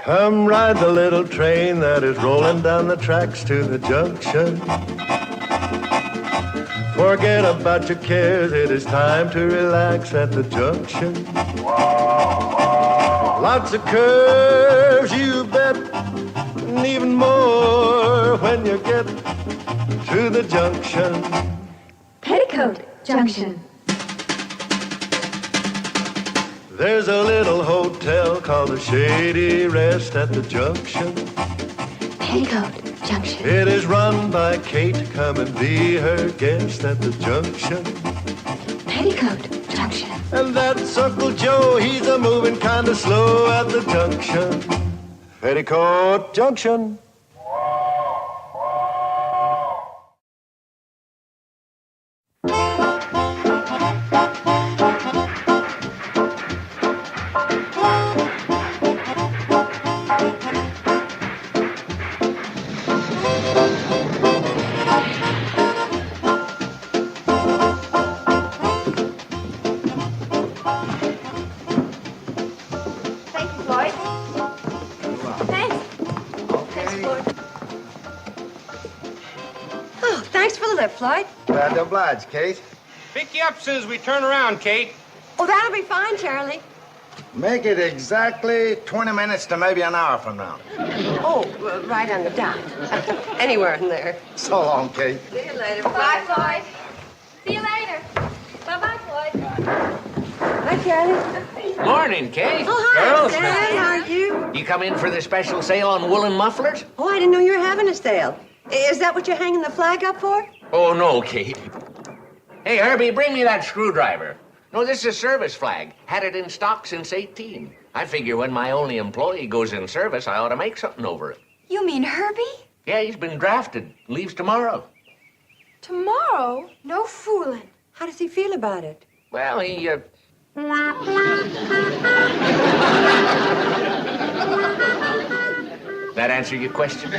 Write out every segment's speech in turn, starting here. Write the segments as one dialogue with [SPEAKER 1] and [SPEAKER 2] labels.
[SPEAKER 1] Come ride the little train that is rolling down the tracks to the junction. Forget about your cares, it is time to relax at the junction. Lots of curves, you bet, and even more when you get to the junction.
[SPEAKER 2] Petticoat Junction.
[SPEAKER 1] There's a little hotel called the Shady Rest at the junction.
[SPEAKER 2] Petticoat Junction.
[SPEAKER 1] It is run by Kate. Come and be her guest at the junction.
[SPEAKER 2] Petticoat Junction.
[SPEAKER 1] And that's Uncle Joe. He's a moving kind of slow at the junction. Petticoat Junction.
[SPEAKER 3] Floyd?
[SPEAKER 4] Glad to oblige, Kate.
[SPEAKER 5] Pick you up soon as we turn around, Kate.
[SPEAKER 3] Oh, that'll be fine, Charlie.
[SPEAKER 4] Make it exactly 20 minutes to maybe an hour from now.
[SPEAKER 3] Oh, right on the dot. Anywhere in there.
[SPEAKER 4] So long, Kate.
[SPEAKER 3] See you later.
[SPEAKER 2] Bye, Floyd. See you later. Bye-bye, Floyd.
[SPEAKER 3] Hi, Charlie.
[SPEAKER 5] Morning, Kate.
[SPEAKER 3] Oh, hi,
[SPEAKER 5] Girls,
[SPEAKER 3] Dad. How are you?
[SPEAKER 5] you come in for the special sale on woolen mufflers?
[SPEAKER 3] Oh, I didn't know you were having a sale. Is that what you're hanging the flag up for?
[SPEAKER 5] Oh, no, Kate. Hey, Herby, bring me that screwdriver. No, this is a service flag. Had it in stock since 18. I figure when my only employee goes in service, I ought to make something over it.
[SPEAKER 2] You mean Herby?
[SPEAKER 5] Yeah, he's been drafted. Leaves tomorrow.
[SPEAKER 2] Tomorrow? No fooling.
[SPEAKER 3] How does he feel about it?
[SPEAKER 5] Well, he, That answer your question?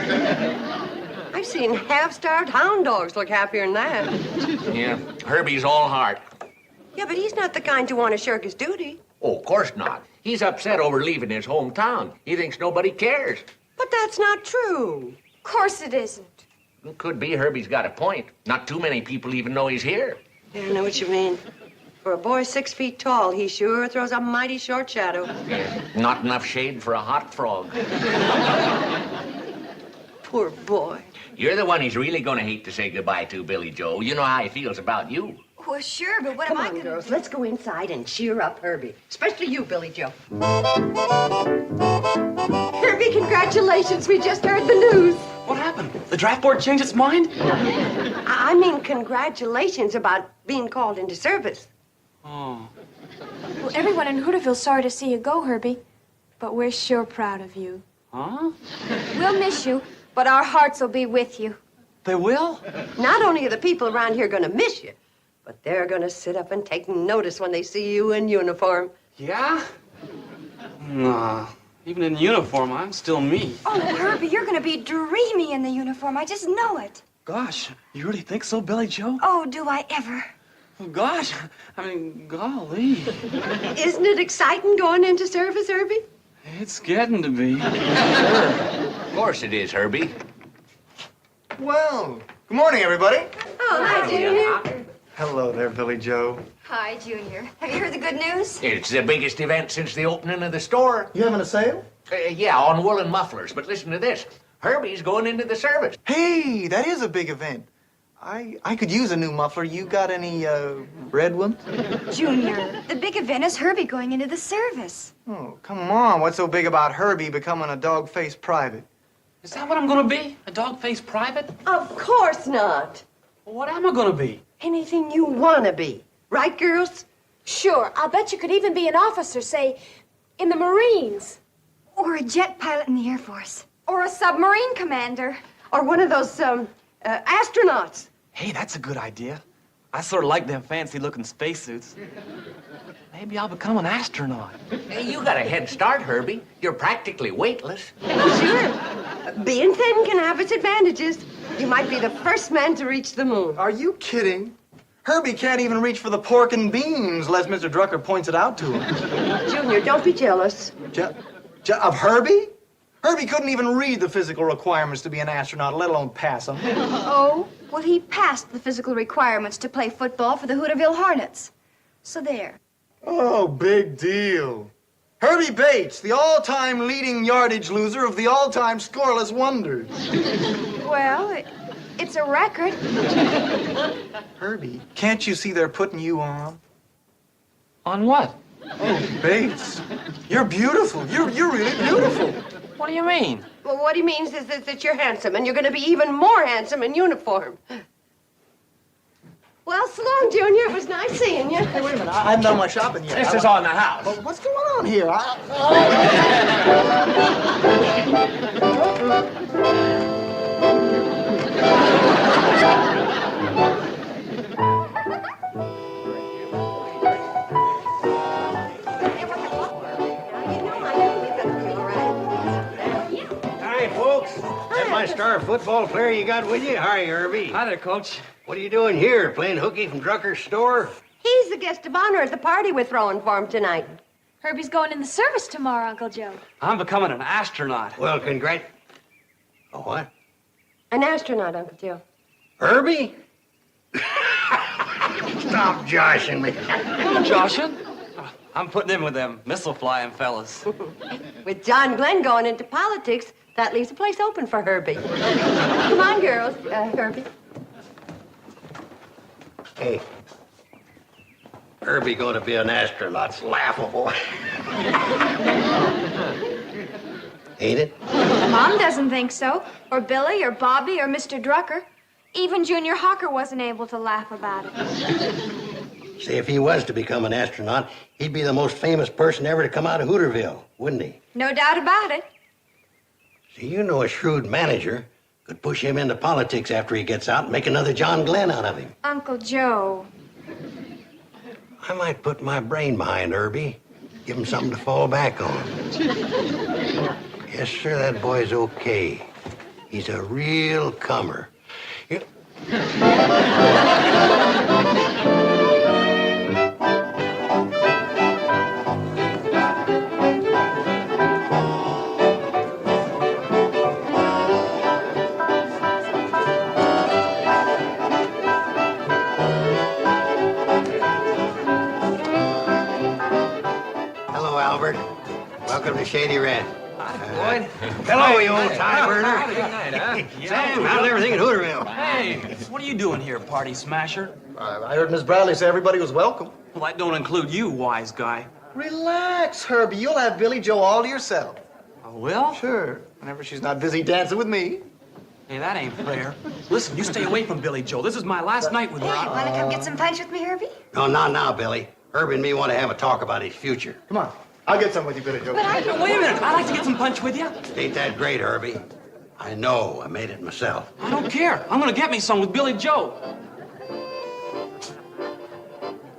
[SPEAKER 3] I've seen half-starved hound dogs look happier than that.
[SPEAKER 5] Yeah, Herby's all heart.
[SPEAKER 3] Yeah, but he's not the kind to want to shirk his duty.
[SPEAKER 5] Oh, of course not. He's upset over leaving his hometown. He thinks nobody cares.
[SPEAKER 3] But that's not true.
[SPEAKER 2] Of course it isn't.
[SPEAKER 5] It could be Herby's got a point. Not too many people even know he's here.
[SPEAKER 3] Yeah, I know what you mean. For a boy 6 feet tall, he sure throws a mighty short shadow.
[SPEAKER 5] Yeah, not enough shade for a hot frog.
[SPEAKER 3] Poor boy.
[SPEAKER 5] You're the one he's really going to hate to say goodbye to, Billy Joe. You know how he feels about you.
[SPEAKER 2] Well, sure, but what
[SPEAKER 3] Come
[SPEAKER 2] am I
[SPEAKER 3] on,
[SPEAKER 2] going to
[SPEAKER 3] girls.
[SPEAKER 2] do?
[SPEAKER 3] Let's go inside and cheer up Herby. Especially you, Billy Joe. Herby, congratulations. We just heard the news.
[SPEAKER 6] What happened? The draft board changed its mind?
[SPEAKER 3] I mean, congratulations about being called into service.
[SPEAKER 6] Oh.
[SPEAKER 7] Well, everyone in Hooterville's sorry to see you go, Herby. But we're sure proud of you.
[SPEAKER 6] Huh?
[SPEAKER 7] We'll miss you, but our hearts will be with you.
[SPEAKER 6] They will?
[SPEAKER 3] Not only are the people around here going to miss you, but they're going to sit up and take notice when they see you in uniform.
[SPEAKER 6] Yeah? Nah. Even in uniform, I'm still me.
[SPEAKER 7] Oh, Herby, you're going to be dreamy in the uniform. I just know it.
[SPEAKER 6] Gosh, you really think so, Billy Joe?
[SPEAKER 7] Oh, do I ever?
[SPEAKER 6] Oh, gosh, I mean, golly.
[SPEAKER 3] Isn't it exciting going into service, Herby?
[SPEAKER 6] It's getting to be.
[SPEAKER 5] Of course it is, Herby.
[SPEAKER 4] Well, good morning, everybody.
[SPEAKER 3] Oh, hi, Junior.
[SPEAKER 4] Hello there, Billy Joe.
[SPEAKER 2] Hi, Junior. Have you heard the good news?
[SPEAKER 5] It's the biggest event since the opening of the store.
[SPEAKER 4] You having a sale?
[SPEAKER 5] Yeah, on woolen mufflers. But listen to this. Herby's going into the service.
[SPEAKER 8] Hey, that is a big event. I could use a new muffler. You got any red ones?
[SPEAKER 7] Junior, the big event is Herby going into the service.
[SPEAKER 8] Oh, come on. What's so big about Herby becoming a dog-faced private?
[SPEAKER 6] Is that what I'm gonna be? A dog-faced private?
[SPEAKER 3] Of course not.
[SPEAKER 6] Well, what am I gonna be?
[SPEAKER 3] Anything you want to be. Right, girls?
[SPEAKER 7] Sure, I'll bet you could even be an officer, say, in the Marines.
[SPEAKER 2] Or a jet pilot in the Air Force. Or a submarine commander.
[SPEAKER 3] Or one of those, astronauts.
[SPEAKER 6] Hey, that's a good idea. I sort of like them fancy-looking spacesuits. Maybe I'll become an astronaut.
[SPEAKER 5] Hey, you got a head start, Herby. You're practically weightless.
[SPEAKER 3] Sure. Being thin can have its advantages. You might be the first man to reach the moon.
[SPEAKER 8] Are you kidding? Herby can't even reach for the pork and beans unless Mr. Drucker points it out to him.
[SPEAKER 3] Junior, don't be jealous.
[SPEAKER 8] Of Herby? Herbie couldn't even read the physical requirements to be an astronaut, let alone pass them.
[SPEAKER 2] Oh, well, he passed the physical requirements to play football for the Hooterville Hornets. So there.
[SPEAKER 8] Oh, big deal. Herbie Bates, the all-time leading yardage loser of the all-time scoreless wonders.
[SPEAKER 2] Well, it's a record.
[SPEAKER 8] Herbie, can't you see they're putting you on?
[SPEAKER 6] On what?
[SPEAKER 8] Oh, Bates, you're beautiful. You're really beautiful.
[SPEAKER 6] What do you mean?
[SPEAKER 3] Well, what he means is that you're handsome, and you're going to be even more handsome in uniform. Well, so long, Junior. It was nice seeing you.
[SPEAKER 8] Hey, wait a minute. I haven't done my shopping yet.
[SPEAKER 6] This is on the house.
[SPEAKER 8] Well, what's going on here?
[SPEAKER 1] Hi, folks. That's my star football player you got with you? Hi, Herby.
[SPEAKER 6] Hi there, Coach.
[SPEAKER 1] What are you doing here? Playing hooky from Drucker's store?
[SPEAKER 3] He's the guest of honor at the party we're throwing for him tonight.
[SPEAKER 7] Herbie's going in the service tomorrow, Uncle Joe.
[SPEAKER 6] I'm becoming an astronaut.
[SPEAKER 1] Well, Oh, what?
[SPEAKER 3] An astronaut, Uncle Joe.
[SPEAKER 1] Herby? Stop joshing me.
[SPEAKER 6] Joshing? I'm putting in with them missile flying fellas.
[SPEAKER 3] With John Glenn going into politics, that leaves a place open for Herbie. Come on, girls, Herbie.
[SPEAKER 1] Hey. Herby going to be an astronaut's laughable. Ain't it?
[SPEAKER 2] Mom doesn't think so. Or Billy, or Bobby, or Mr. Drucker. Even Junior Hawker wasn't able to laugh about it.
[SPEAKER 1] See, if he was to become an astronaut, he'd be the most famous person ever to come out of Hooterville, wouldn't he?
[SPEAKER 2] No doubt about it.
[SPEAKER 1] See, you know a shrewd manager could push him into politics after he gets out and make another John Glenn out of him.
[SPEAKER 2] Uncle Joe.
[SPEAKER 1] I might put my brain behind Herby, give him something to fall back on. Yes, sir, that boy's okay. He's a real comer. You- Hello, Albert. Welcome to Shady Red.
[SPEAKER 6] Boyd.
[SPEAKER 1] Hello, you old time burner.
[SPEAKER 6] Good night, huh?
[SPEAKER 1] Sam, how's everything in Hooterville?
[SPEAKER 6] Hey, what are you doing here, party smasher?
[SPEAKER 8] I heard Miss Bradley say everybody was welcome.
[SPEAKER 6] Well, that don't include you, wise guy.
[SPEAKER 8] Relax, Herbie. You'll have Billy Joe all to yourself.
[SPEAKER 6] Oh, well?
[SPEAKER 8] Sure. Whenever she's not busy dancing with me.
[SPEAKER 6] Hey, that ain't fair. Listen, you stay away from Billy Joe. This is my last night with her.
[SPEAKER 2] Hey, want to come get some punch with me, Herbie?
[SPEAKER 1] No, not now, Billy. Herbie and me want to have a talk about his future.
[SPEAKER 8] Come on. I'll get some with you, Billy Joe.
[SPEAKER 6] Wait a minute. I'd like to get some punch with you.
[SPEAKER 1] Ain't that great, Herbie? I know. I made it myself.
[SPEAKER 6] I don't care. I'm gonna get me some with Billy Joe.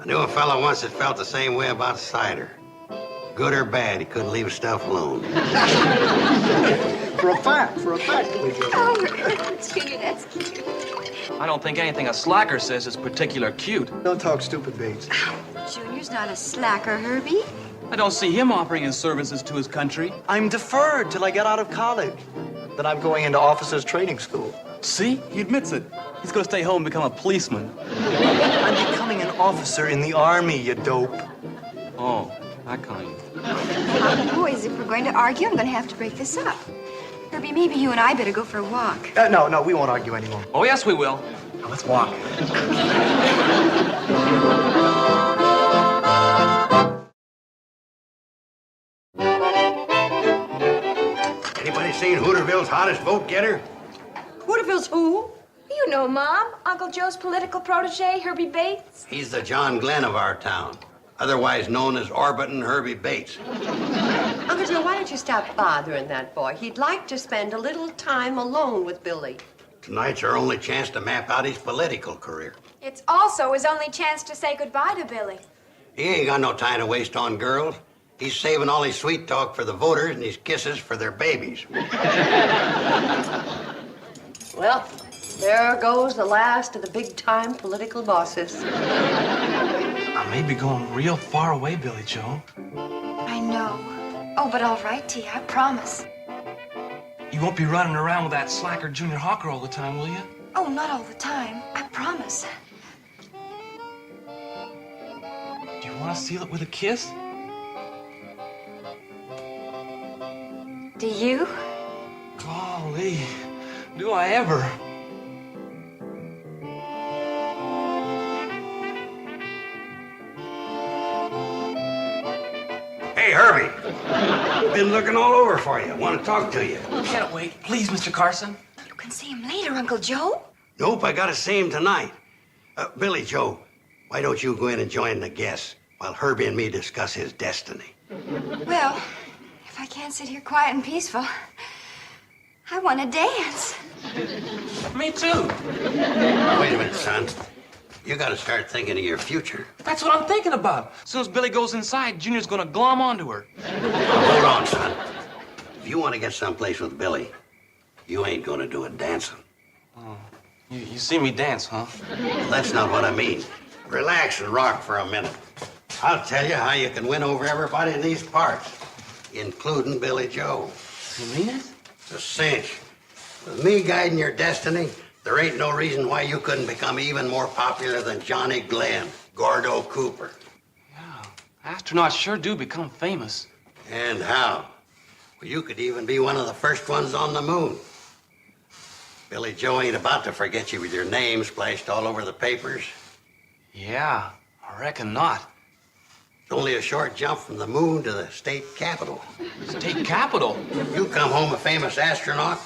[SPEAKER 1] I knew a fellow once that felt the same way about cider. Good or bad, he couldn't leave his stuff alone.
[SPEAKER 8] For a fact, Billy Joe.
[SPEAKER 2] Oh, Junior, that's cute.
[SPEAKER 6] I don't think anything a slacker says is particular cute.
[SPEAKER 8] Don't talk stupid, Bates.
[SPEAKER 2] Junior's not a slacker, Herbie.
[SPEAKER 6] I don't see him offering his services to his country.
[SPEAKER 8] I'm deferred till I get out of college. Then I'm going into officers' training school.
[SPEAKER 6] See? He admits it. He's gonna stay home and become a policeman.
[SPEAKER 8] I'm becoming an officer in the army, you dope.
[SPEAKER 6] Oh, that kind.
[SPEAKER 2] Boys, if we're going to argue, I'm going to have to break this up. Herbie, maybe you and I better go for a walk.
[SPEAKER 8] No, we won't argue anymore.
[SPEAKER 6] Oh, yes, we will. Now, let's walk.
[SPEAKER 1] Anybody seen Hooterville's hottest vote getter?
[SPEAKER 3] Hooterville's who?
[SPEAKER 7] You know, Mom. Uncle Joe's political protege, Herbie Bates.
[SPEAKER 1] He's the John Glenn of our town, otherwise known as Orbitin' Herbie Bates.
[SPEAKER 3] Uncle Joe, why don't you stop bothering that boy? He'd like to spend a little time alone with Billy.
[SPEAKER 1] Tonight's our only chance to map out his political career.
[SPEAKER 7] It's also his only chance to say goodbye to Billy.
[SPEAKER 1] He ain't got no time to waste on girls. He's saving all his sweet talk for the voters and his kisses for their babies.
[SPEAKER 3] Well, there goes the last of the big-time political bosses.
[SPEAKER 6] I may be going real far away, Billy Joe.
[SPEAKER 2] I know. Oh, but all right, T, I promise.
[SPEAKER 6] You won't be running around with that slacker Junior Hawker all the time, will you?
[SPEAKER 7] Oh, not all the time. I promise.
[SPEAKER 6] Do you want to seal it with a kiss?
[SPEAKER 7] Do you?
[SPEAKER 6] Golly, do I ever?
[SPEAKER 9] Hey, Herby. Been looking all over for you. Want to talk to you.
[SPEAKER 6] Can't wait. Please, Mr. Carson.
[SPEAKER 7] You can see him later, Uncle Joe.
[SPEAKER 9] Nope, I gotta see him tonight. Billy Joe, why don't you go in and join the guests while Herby and me discuss his destiny?
[SPEAKER 7] Well, if I can't sit here quiet and peaceful, I want to dance.
[SPEAKER 6] Me too.
[SPEAKER 9] Wait a minute, son. You gotta start thinking of your future.
[SPEAKER 6] That's what I'm thinking about. As soon as Billy goes inside, Junior's gonna glom onto her.
[SPEAKER 9] Now, hold on, son. If you want to get someplace with Billy, you ain't gonna do it dancing.
[SPEAKER 6] You see me dance, huh?
[SPEAKER 9] Well, that's not what I mean. Relax and rock for a minute. I'll tell you how you can win over everybody in these parts, including Billy Joe.
[SPEAKER 6] You mean it?
[SPEAKER 9] It's a cinch. With me guiding your destiny, there ain't no reason why you couldn't become even more popular than Johnny Glenn, Gordo Cooper.
[SPEAKER 6] Yeah, astronauts sure do become famous.
[SPEAKER 9] And how? Well, you could even be one of the first ones on the moon. Billy Joe ain't about to forget you with your name splashed all over the papers.
[SPEAKER 6] Yeah, I reckon not.
[SPEAKER 9] It's only a short jump from the moon to the state capitol.
[SPEAKER 6] State capitol?
[SPEAKER 9] You come home a famous astronaut,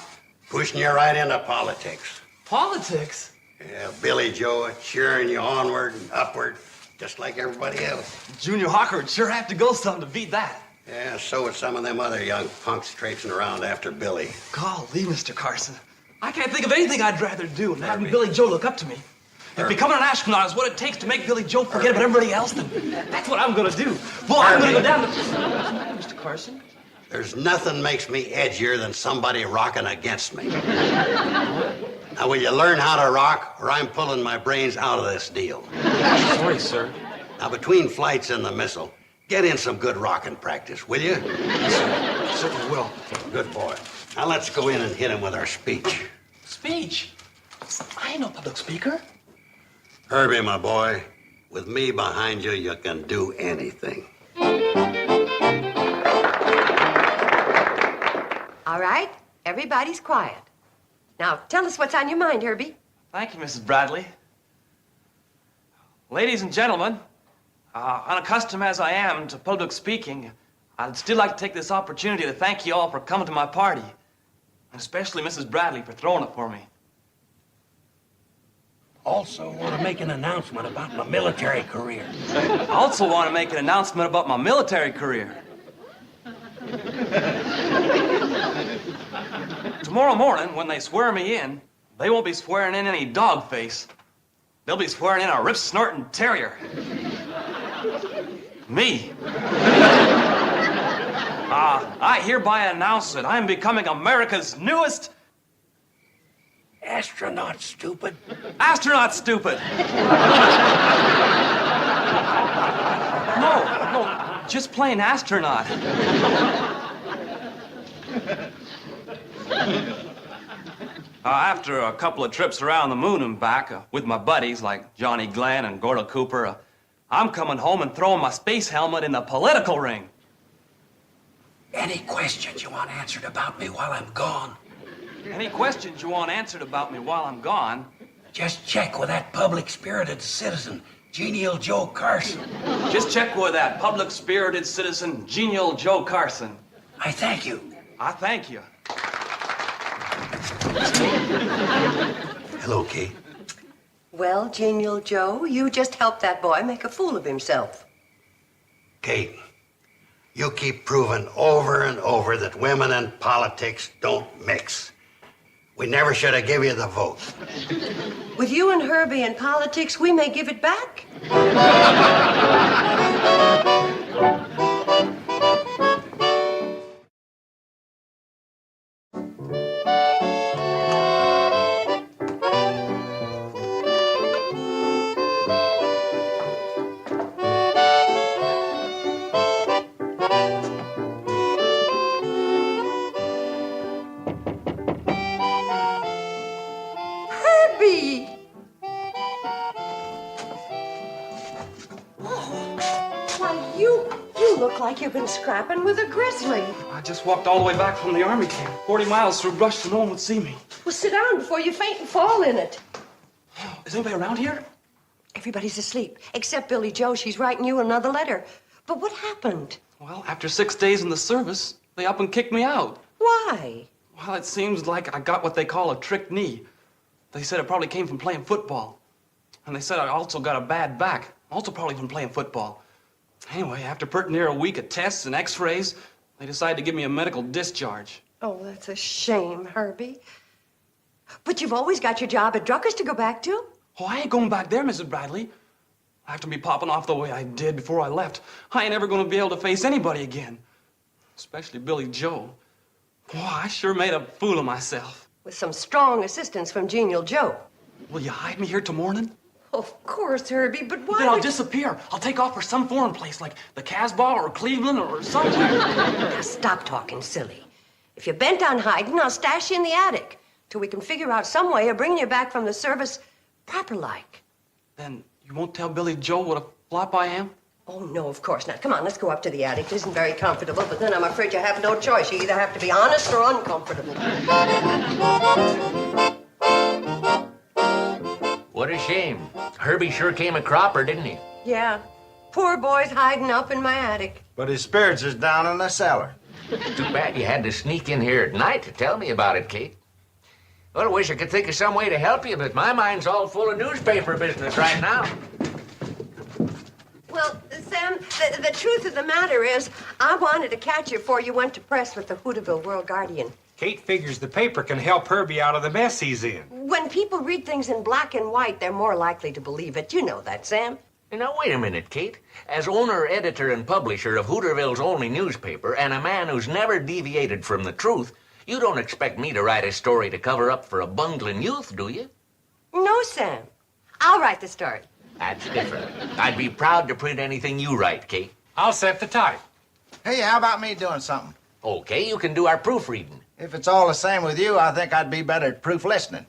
[SPEAKER 9] pushing you right into politics.
[SPEAKER 6] Politics?
[SPEAKER 9] Yeah, Billy Joe cheering you onward and upward, just like everybody else.
[SPEAKER 6] Junior Hawker would sure have to go something to beat that.
[SPEAKER 9] Yeah, so would some of them other young punks traipsing around after Billy.
[SPEAKER 6] Golly, Mr. Carson. I can't think of anything I'd rather do than having Billy Joe look up to me. If becoming an astronaut is what it takes to make Billy Joe forget about everybody else, then that's what I'm gonna do. Boy, I'm gonna go down to... Mr. Carson?
[SPEAKER 9] There's nothing makes me edgier than somebody rocking against me. Now, will you learn how to rock, or I'm pulling my brains out of this deal?
[SPEAKER 6] Sorry, sir.
[SPEAKER 9] Now, between flights and the missile, get in some good rocking practice, will you?
[SPEAKER 6] Yes, sir. Certainly will.
[SPEAKER 9] Good boy. Now, let's go in and hit him with our speech.
[SPEAKER 6] Speech? I ain't no public speaker.
[SPEAKER 9] Herby, my boy, with me behind you, you can do anything.
[SPEAKER 3] All right, everybody's quiet. Now, tell us what's on your mind, Herby.
[SPEAKER 6] Thank you, Mrs. Bradley. Ladies and gentlemen, unaccustomed as I am to public speaking, I'd still like to take this opportunity to thank you all for coming to my party, and especially Mrs. Bradley for throwing it for me.
[SPEAKER 9] Also want to make an announcement about my military career.
[SPEAKER 6] I also want to make an announcement about my military career. Tomorrow morning, when they swear me in, they won't be swearing in any dog face. They'll be swearing in a rip-snorting terrier. Me. I hereby announce that I'm becoming America's newest...
[SPEAKER 9] Astronaut, stupid.
[SPEAKER 6] Astronaut, stupid. No, just plain astronaut. After a couple of trips around the moon and back with my buddies like Johnny Glenn and Gordo Cooper, I'm coming home and throwing my space helmet in the political ring.
[SPEAKER 9] Any questions you want answered about me while I'm gone?
[SPEAKER 6] Any questions you want answered about me while I'm gone?
[SPEAKER 9] Just check with that public-spirited citizen, Genial Joe Carson.
[SPEAKER 6] Just check with that public-spirited citizen, Genial Joe Carson.
[SPEAKER 9] I thank you.
[SPEAKER 6] I thank you.
[SPEAKER 9] Hello, Kate.
[SPEAKER 3] Well, Genial Joe, you just helped that boy make a fool of himself.
[SPEAKER 9] Kate, you keep proving over and over that women and politics don't mix. We never should have given you the vote.
[SPEAKER 3] With you and Herby in politics, we may give it back. You look like you've been scrapping with a grizzly.
[SPEAKER 6] I just walked all the way back from the army camp, 40 miles through brush so no one would see me.
[SPEAKER 3] Well, sit down before you faint and fall in it.
[SPEAKER 6] Is anybody around here?
[SPEAKER 3] Everybody's asleep, except Billy Joe. She's writing you another letter. But what happened?
[SPEAKER 6] Well, after 6 days in the service, they up and kicked me out.
[SPEAKER 3] Why?
[SPEAKER 6] Well, it seems like I got what they call a trick knee. They said it probably came from playing football. And they said I also got a bad back, also probably from playing football. Anyway, after pretty near a week of tests and x-rays, they decided to give me a medical discharge.
[SPEAKER 3] Oh, that's a shame, Herbie. But you've always got your job at Drucker's to go back to.
[SPEAKER 6] Oh, I ain't going back there, Mrs. Bradley. After me popping off the way I did before I left, I ain't ever gonna be able to face anybody again. Especially Billy Joe. Boy, I sure made a fool of myself.
[SPEAKER 3] With some strong assistance from Genial Joe.
[SPEAKER 6] Will you hide me here till morning?
[SPEAKER 3] Of course, Herbie, but why
[SPEAKER 6] Then I'll
[SPEAKER 3] would-
[SPEAKER 6] disappear. I'll take off for some foreign place like the Casbah or Cleveland or somewhere.
[SPEAKER 3] Now, stop talking silly. If you're bent on hiding, I'll stash you in the attic till we can figure out some way of bringing you back from the service proper-like.
[SPEAKER 6] Then you won't tell Billy Joe what a flop I am?
[SPEAKER 3] Oh, no, of course not. Come on, let's go up to the attic. It isn't very comfortable, but then I'm afraid you have no choice. You either have to be honest or uncomfortable.
[SPEAKER 5] What a shame. Herbie sure came a cropper, didn't he?
[SPEAKER 3] Yeah, poor boy's hiding up in my attic.
[SPEAKER 4] But his spirits is down in the cellar.
[SPEAKER 5] Too bad you had to sneak in here at night to tell me about it, Kate. Well, I wish I could think of some way to help you, but my mind's all full of newspaper business right now.
[SPEAKER 3] Well, Sam, the truth of the matter is, I wanted to catch you before you went to press with the Hooterville World Guardian.
[SPEAKER 10] Kate figures the paper can help Herbie out of the mess he's in.
[SPEAKER 3] When people read things in black and white, they're more likely to believe it. You know that, Sam.
[SPEAKER 5] Now, wait a minute, Kate. As owner, editor, and publisher of Hooterville's only newspaper, and a man who's never deviated from the truth, you don't expect me to write a story to cover up for a bungling youth, do you?
[SPEAKER 3] No, Sam. I'll write the story.
[SPEAKER 5] That's different. I'd be proud to print anything you write, Kate.
[SPEAKER 10] I'll set the type.
[SPEAKER 4] Hey, how about me doing something?
[SPEAKER 5] Okay, you can do our proofreading.
[SPEAKER 4] If it's all the same with you, I think I'd be better at proof listening.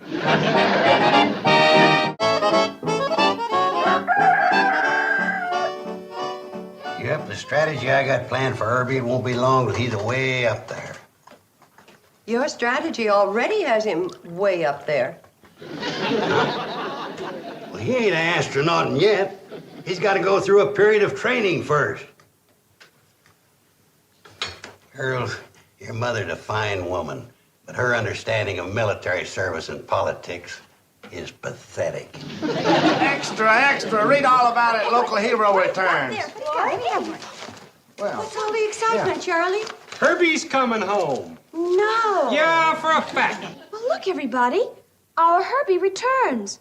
[SPEAKER 9] Yep, the strategy I got planned for Herbie won't be long till he's way up there.
[SPEAKER 3] Your strategy already has him way up there.
[SPEAKER 9] Well, he ain't an astronaut yet. He's got to go through a period of training first. Earl, your mother's a fine woman, but her understanding of military service and politics is pathetic.
[SPEAKER 4] Extra, extra. Read all about it. Local hero returns. Well,
[SPEAKER 3] What's all the excitement, Charlie?
[SPEAKER 10] Herbie's coming home.
[SPEAKER 3] No.
[SPEAKER 10] Yeah, for a fact.
[SPEAKER 7] Well, look, everybody. Our Herbie returns.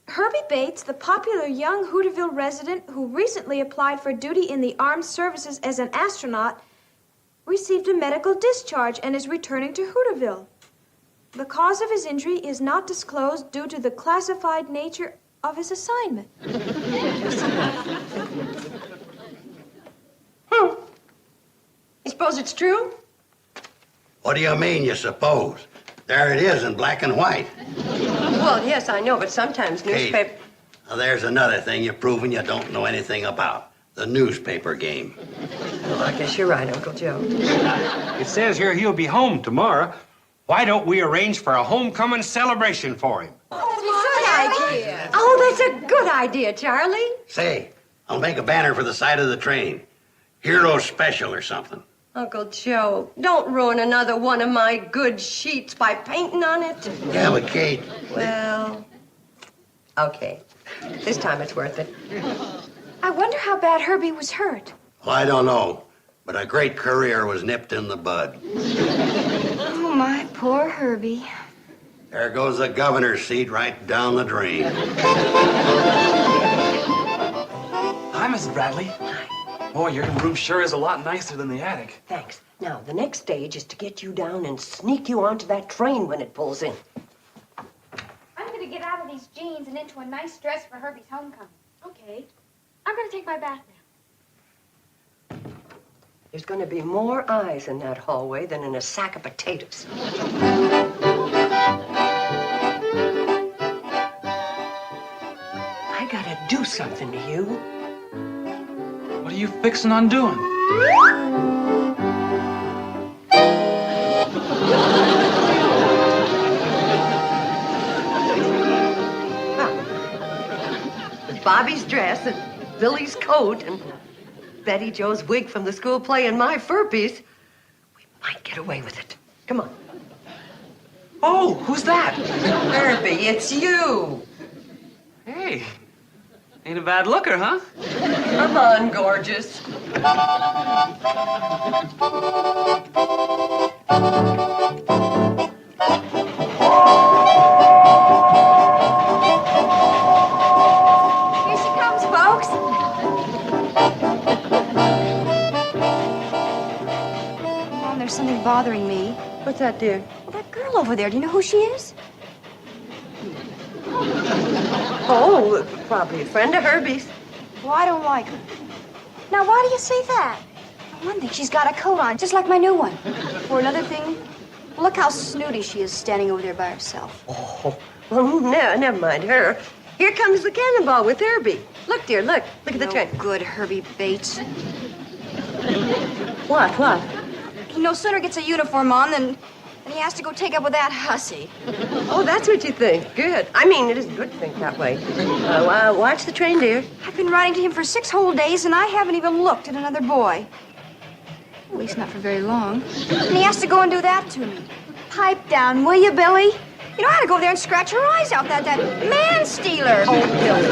[SPEAKER 7] Herbie Bates, the popular young Hooterville resident who recently applied for duty in the armed services as an astronaut, received a medical discharge and is returning to Hooterville. The cause of his injury is not disclosed due to the classified nature of his assignment.
[SPEAKER 3] You suppose it's true?
[SPEAKER 9] What do you mean, you suppose? There it is in black and white.
[SPEAKER 3] Well, yes, I know, but sometimes
[SPEAKER 9] Kate,
[SPEAKER 3] newspaper...
[SPEAKER 9] now there's another thing you're proving you don't know anything about. The newspaper game.
[SPEAKER 3] Well, I guess you're right, Uncle Joe.
[SPEAKER 10] It says here he'll be home tomorrow. Why don't we arrange for a homecoming celebration for him?
[SPEAKER 3] Oh, that's a good idea, Charlie.
[SPEAKER 9] Say, I'll make a banner for the side of the train. Hero special or something.
[SPEAKER 3] Uncle Joe, don't ruin another one of my good sheets by painting on it.
[SPEAKER 9] Yeah, but Kate...
[SPEAKER 3] Well, okay. This time it's worth it.
[SPEAKER 7] I wonder how bad Herbie was hurt.
[SPEAKER 9] Well, I don't know, but a great career was nipped in the bud.
[SPEAKER 7] Oh, my poor Herbie.
[SPEAKER 9] There goes the governor's seat right down the drain.
[SPEAKER 6] Hi, Mrs. Bradley. Boy, your room sure is a lot nicer than the attic.
[SPEAKER 3] Thanks. Now, the next stage is to get you down and sneak you onto that train when it pulls in.
[SPEAKER 2] I'm going to get out of these jeans and into a nice dress for Herbie's homecoming. Okay. I'm going to take my bath now.
[SPEAKER 3] There's going to be more eyes in that hallway than in a sack of potatoes. I gotta do something to you.
[SPEAKER 6] What are you fixing on doing?
[SPEAKER 3] With Bobby's dress and Billy's coat and Betty Jo's wig from the school play and my fur piece, we might get away with it. Come on.
[SPEAKER 6] Oh, who's that?
[SPEAKER 3] Herby, it's you.
[SPEAKER 6] Hey, ain't a bad looker, huh?
[SPEAKER 3] Come on, gorgeous.
[SPEAKER 2] Here she comes, folks.
[SPEAKER 7] Mom, there's something bothering me.
[SPEAKER 3] What's that, dear?
[SPEAKER 7] Well, that girl over there, do you know who she is?
[SPEAKER 3] Oh, probably a friend of Herby's.
[SPEAKER 7] Well, I don't like her. Now, why do you say that? For one thing, she's got a coat on, just like my new one. For another thing, look how snooty she is standing over there by herself.
[SPEAKER 3] Oh, well, never mind her. Here comes the cannonball with Herby. Look, dear, look. Look at the train.
[SPEAKER 7] Good Herby Bates.
[SPEAKER 3] What?
[SPEAKER 7] He no sooner gets a uniform on than he has to go take up with that hussy.
[SPEAKER 3] Oh, that's what you think. Good. I mean, it is good to think that way. Watch the train, dear.
[SPEAKER 7] I've been writing to him for 6 whole days, and I haven't even looked at another boy. At least not for very long. And he has to go and do that to me. Pipe down, will you, Billy? You know how to go there and scratch her eyes out, that man-stealer.
[SPEAKER 3] Oh, Billy.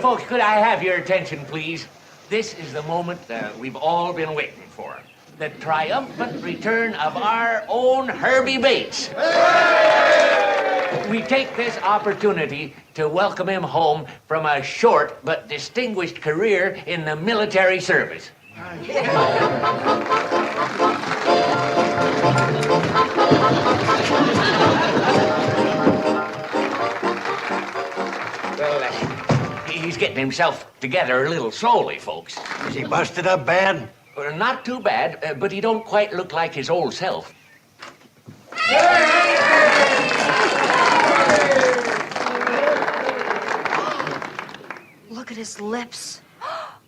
[SPEAKER 5] Folks, could I have your attention, please? This is the moment we've all been waiting for. The triumphant return of our own Herby Bates. We take this opportunity to welcome him home from a short but distinguished career in the military service. He's getting himself together a little slowly, folks.
[SPEAKER 9] Is he busted up bad?
[SPEAKER 5] Not too bad, but he don't quite look like his old self.
[SPEAKER 7] Look at his lips.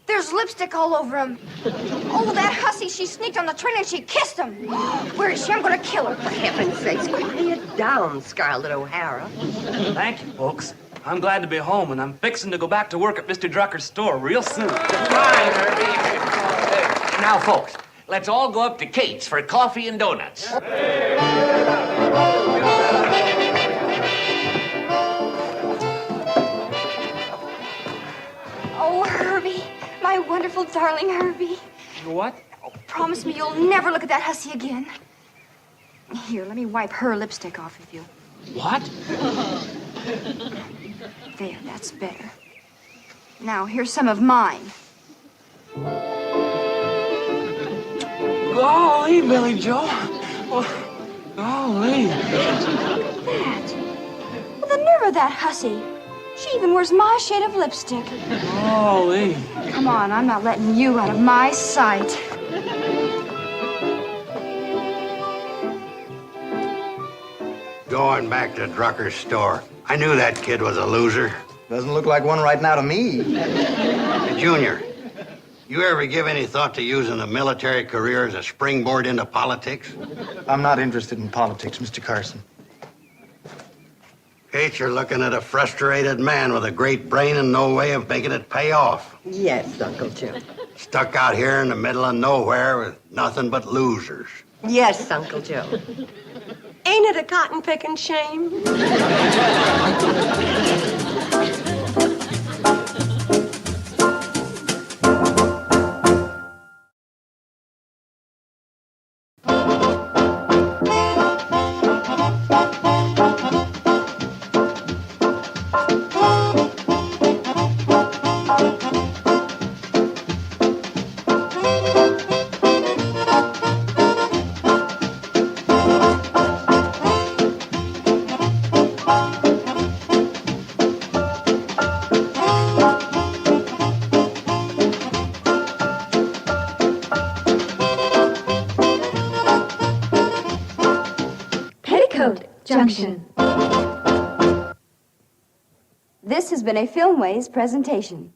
[SPEAKER 7] There's lipstick all over him. Oh, that hussy, she sneaked on the train and she kissed him. Where is she? I'm gonna kill her.
[SPEAKER 3] For heaven's sakes, quiet down, Scarlett O'Hara.
[SPEAKER 6] Thank you, folks. I'm glad to be home, and I'm fixing to go back to work at Mr. Drucker's store real soon.
[SPEAKER 5] Fine, Herby. Now, folks, let's all go up to Kate's for coffee and donuts.
[SPEAKER 7] Oh, Herby, my wonderful darling Herby.
[SPEAKER 6] What?
[SPEAKER 7] Oh, promise me you'll never look at that hussy again. Here, let me wipe her lipstick off of you.
[SPEAKER 6] What?
[SPEAKER 7] There, that's better. Now, here's some of mine.
[SPEAKER 6] Golly, Billy Joe. Oh, golly.
[SPEAKER 7] That. Well, the nerve of that hussy. She even wears my shade of lipstick.
[SPEAKER 6] Golly.
[SPEAKER 7] Come on, I'm not letting you out of my sight.
[SPEAKER 9] Going back to Drucker's store. I knew that kid was a loser.
[SPEAKER 8] Doesn't look like one right now to me.
[SPEAKER 9] Hey, Junior, you ever give any thought to using a military career as a springboard into politics?
[SPEAKER 8] I'm not interested in politics, Mr. Carson.
[SPEAKER 9] Kate, you're looking at a frustrated man with a great brain and no way of making it pay off.
[SPEAKER 3] Yes, Uncle Joe.
[SPEAKER 9] Stuck out here in the middle of nowhere with nothing but losers.
[SPEAKER 3] Yes, Uncle Joe. Ain't it a cotton-picking shame?
[SPEAKER 2] Junction. This has been a Filmways presentation.